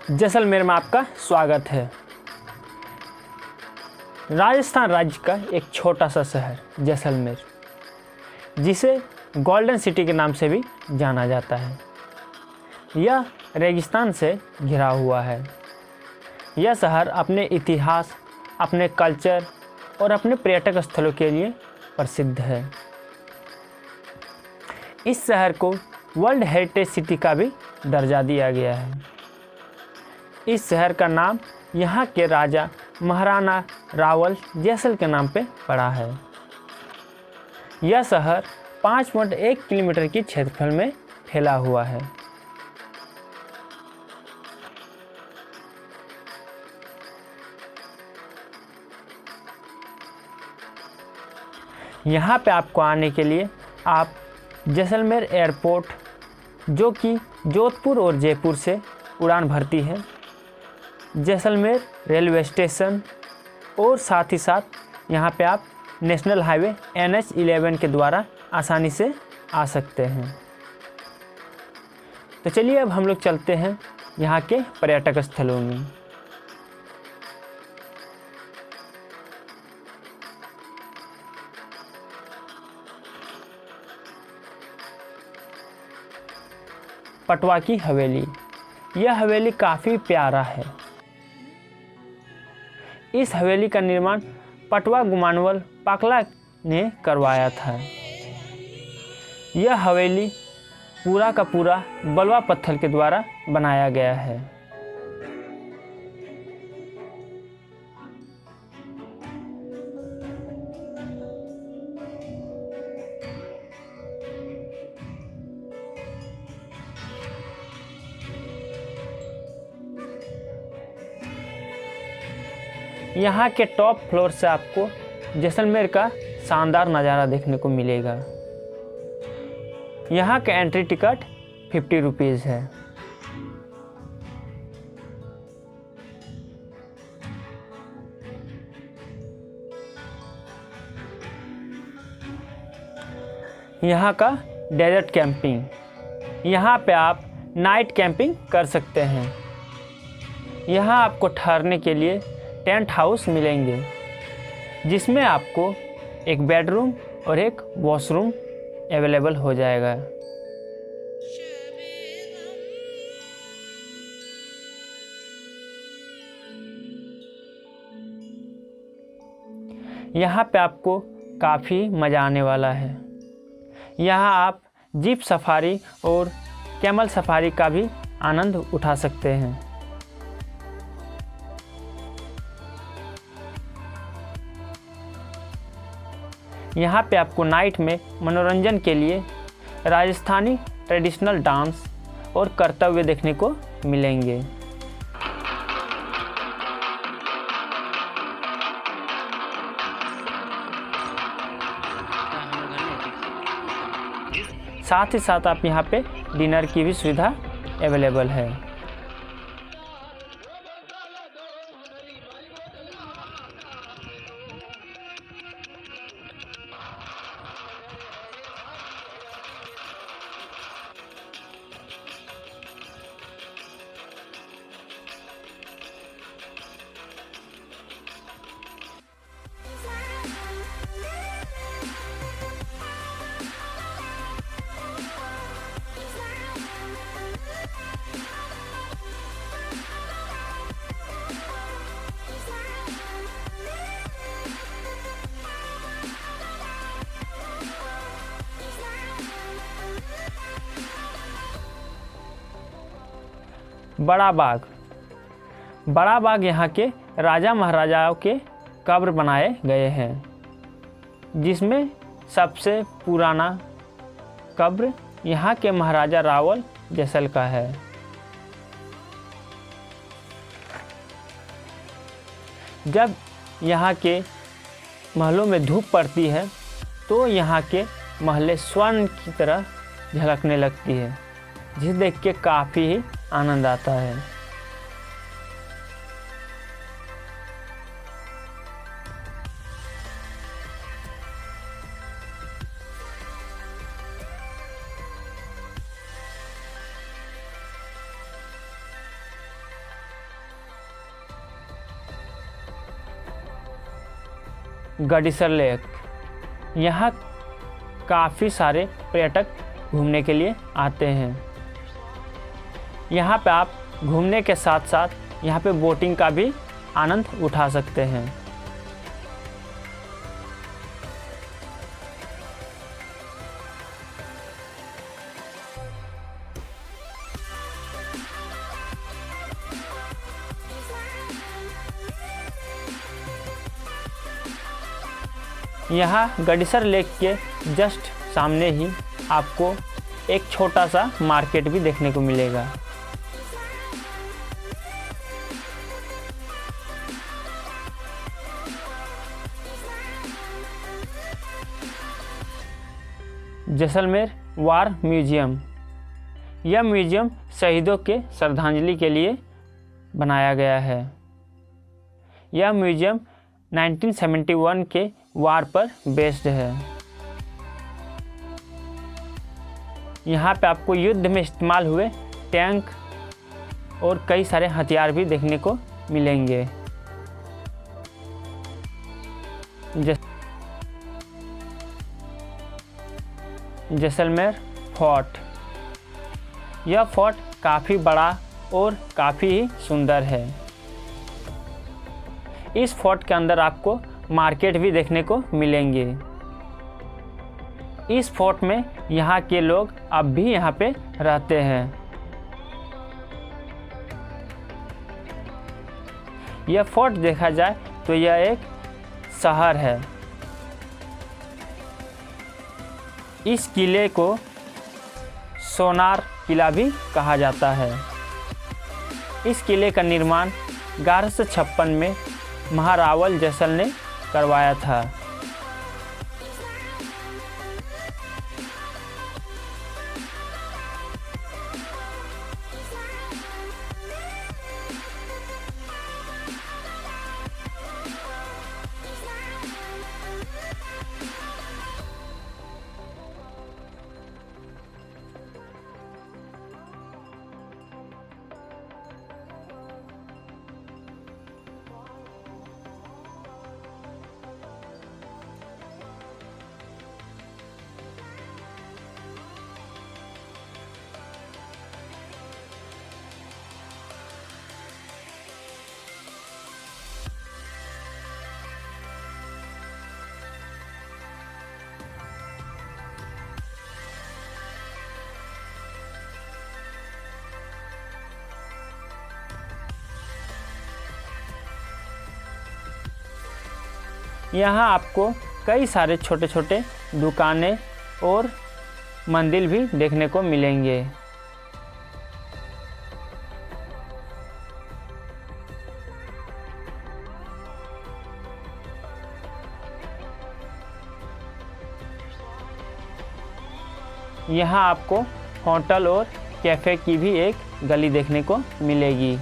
जैसलमेर में आपका स्वागत है। राजस्थान राज्य का एक छोटा सा शहर जैसलमेर, जिसे गोल्डन सिटी के नाम से भी जाना जाता है, यह रेगिस्तान से घिरा हुआ है। यह शहर अपने इतिहास, अपने कल्चर और अपने पर्यटक स्थलों के लिए प्रसिद्ध है। इस शहर को वर्ल्ड हेरिटेज सिटी का भी दर्जा दिया गया है। इस शहर का नाम यहाँ के राजा महाराणा रावल जैसल के नाम पे पड़ा है। यह शहर 5.1 किलोमीटर की क्षेत्रफल में फैला हुआ है। यहाँ पे आपको आने के लिए आप जैसलमेर एयरपोर्ट, जो कि जोधपुर और जयपुर से उड़ान भरती है, जैसलमेर रेलवे स्टेशन और साथ ही साथ यहाँ पे आप नेशनल हाईवे NH11 के द्वारा आसानी से आ सकते हैं। तो चलिए अब हम लोग चलते हैं यहाँ के पर्यटक स्थलों में। पटवा की हवेली, यह हवेली काफ़ी प्यारा है। इस हवेली का निर्माण पटवा गुमानवल पाकला ने करवाया था। यह हवेली पूरा का पूरा बलुआ पत्थर के द्वारा बनाया गया है। यहाँ के टॉप फ्लोर से आपको जैसलमेर का शानदार नज़ारा देखने को मिलेगा। यहाँ का एंट्री टिकट 50 रुपीज़ है। यहाँ का डेजर्ट कैंपिंग, यहाँ पे आप नाइट कैंपिंग कर सकते हैं। यहाँ आपको ठहरने के लिए टेंट हाउस मिलेंगे, जिसमें आपको एक बेडरूम और एक वॉशरूम अवेलेबल हो जाएगा। यहाँ पे आपको काफ़ी मज़ा आने वाला है। यहाँ आप जीप सफारी और कैमल सफारी का भी आनंद उठा सकते हैं। यहाँ पे आपको नाइट में मनोरंजन के लिए राजस्थानी ट्रेडिशनल डांस और करतव्य देखने को मिलेंगे। साथ ही साथ आप यहाँ पे डिनर की भी सुविधा अवेलेबल है। बड़ा बाग यहाँ के राजा महाराजाओं के कब्र बनाए गए हैं, जिसमें सबसे पुराना कब्र यहाँ के महाराजा रावल जैसल का है। जब यहाँ के महलों में धूप पड़ती है तो यहाँ के महलें स्वर्ण की तरह झलकने लगती है, जिसे देख के काफ़ी ही आनंद आता है। गडीसर लेक। यहाँ काफ़ी सारे पर्यटक घूमने के लिए आते हैं। यहाँ पे आप घूमने के साथ साथ यहाँ पे बोटिंग का भी आनंद उठा सकते हैं। यहाँ गडीसर लेक के जस्ट सामने ही आपको एक छोटा सा मार्केट भी देखने को मिलेगा। जैसलमेर वार म्यूजियम। यह म्यूजियम शहीदों के श्रद्धांजलि के लिए बनाया गया है। यह म्यूजियम 1971 के वार पर बेस्ड है। यहाँ पे आपको युद्ध में इस्तेमाल हुए टैंक और कई सारे हथियार भी देखने को मिलेंगे। जैसलमेर फोर्ट। यह फोर्ट काफ़ी बड़ा और काफ़ी ही सुंदर है। इस फोर्ट के अंदर आपको मार्केट भी देखने को मिलेंगे। इस फोर्ट में यहाँ के लोग अब भी यहाँ पे रहते हैं। यह फोर्ट देखा जाए तो यह एक शहर है। इस किले को सोनार किला भी कहा जाता है। इस किले का निर्माण 1156 में महारावल जैसल ने करवाया था। यहाँ आपको कई सारे छोटे छोटे दुकानें और मंदिर भी देखने को मिलेंगे। यहाँ आपको होटल और कैफ़े की भी एक गली देखने को मिलेगी।